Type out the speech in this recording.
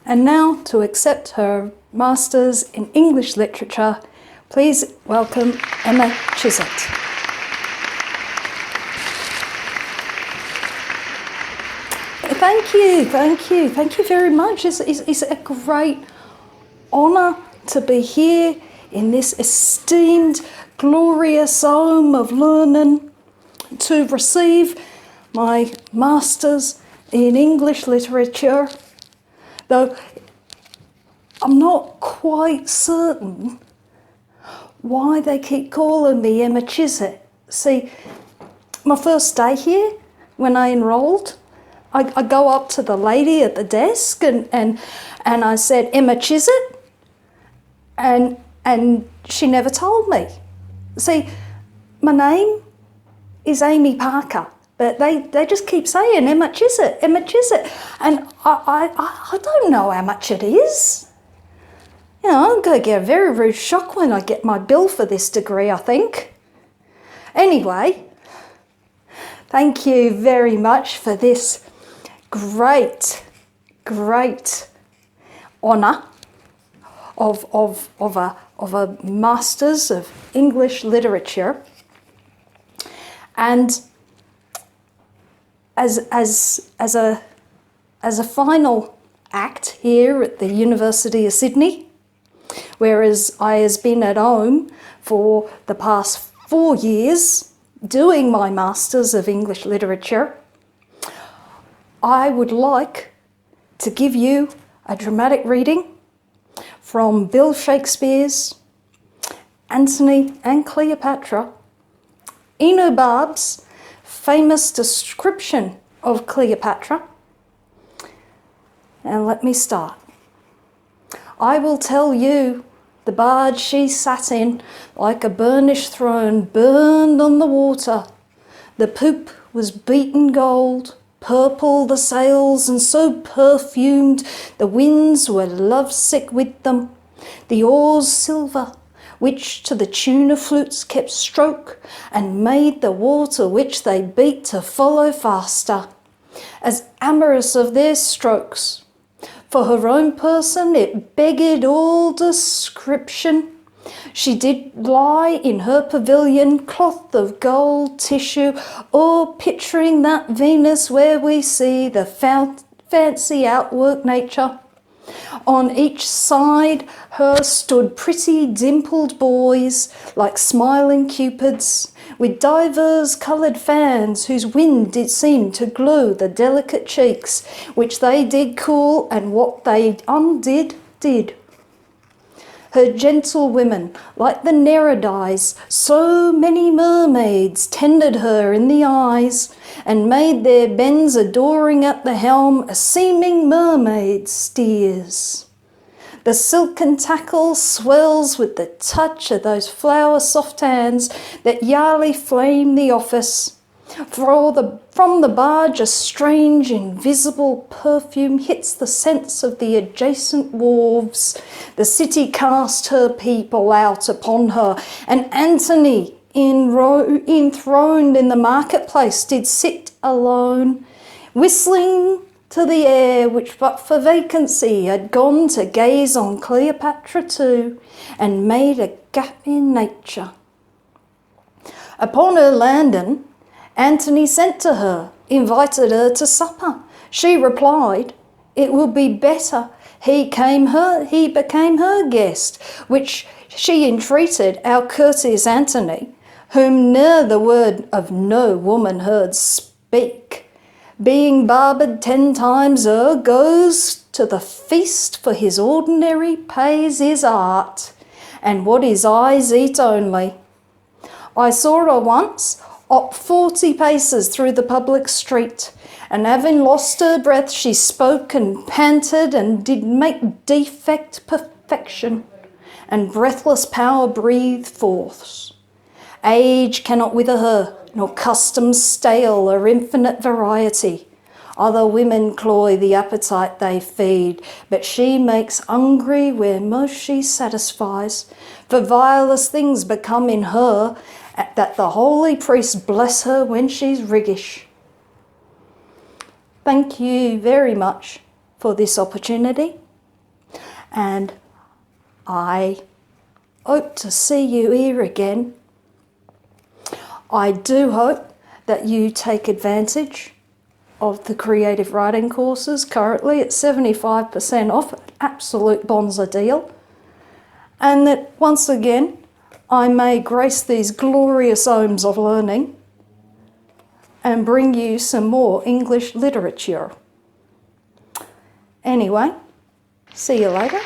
And now to accept her Masters in English Literature, please welcome Emma Chisit. Thank you very much. It's a great honour to be here in this esteemed, glorious home of learning to receive my Masters in English Literature, though I'm not quite certain why they keep calling me Emma Chisit. See, my first day here, when I enrolled, I go up to the lady at the desk and I said, Emma Chisit, and she never told me. See, my name is Amy Parker, but they just keep saying Emma Chisit, and I don't know how much it is. You know, I'm going to get a very rude shock when I get my bill for this degree, I think. Anyway, thank you very much for this great honour of a Masters of English Literature. And as a final act here at the University of Sydney, whereas I has been at home for the past 4 years doing my Masters of English Literature, I would like to give you a dramatic reading from Bill Shakespeare's Antony and Cleopatra, Enobarb's famous description of Cleopatra. And let me start. I will tell you the barge she sat in, like a burnished throne, burned on the water. The poop was beaten gold, purple the sails, and so perfumed the winds were lovesick with them. The oars silver, which to the tune of flutes kept stroke, and made the water which they beat to follow faster, as amorous of their strokes. For her own person it begged all description. She did lie in her pavilion, cloth of gold tissue, or picturing that Venus where we see the fancy outwork nature. On each side her stood pretty dimpled boys, like smiling cupids, with divers coloured fans, whose wind did seem to glow the delicate cheeks, which they did cool, and what they undid did. Her gentle women, like the Nereides, so many mermaids, tended her in the eyes, and made their bends adoring at the helm, a seeming mermaid steers. The silken tackle swells with the touch of those flower-soft hands that yarely flame the office. From the barge a strange invisible perfume hits the scents of the adjacent wharves. The city cast her people out upon her, and Antony, enthroned in the marketplace, did sit alone, whistling to the air, which but for vacancy had gone to gaze on Cleopatra too, and made a gap in nature. Upon her landing, Antony sent to her, invited her to supper. She replied, it would be better he became her guest, which she entreated our courteous Antony, whom ne'er the word of no woman heard speak, being barbered 10 times goes to the feast, for his ordinary pays his art, and what his eyes eat only. I saw her once, up 40 paces through the public street, and having lost her breath, she spoke and panted, and did make defect perfection, and breathless power breathe forth. Age cannot wither her, nor custom stale her infinite variety. Other women cloy the appetite they feed, but she makes hungry where most she satisfies. For vilest things become in her, that the holy priest bless her when she's riggish. Thank you very much for this opportunity. and I hope to see you here again. I do hope that you take advantage of the creative writing courses currently at 75% off, an absolute bonza deal, and that once again I may grace these glorious homes of learning and bring you some more English literature. Anyway, see you later.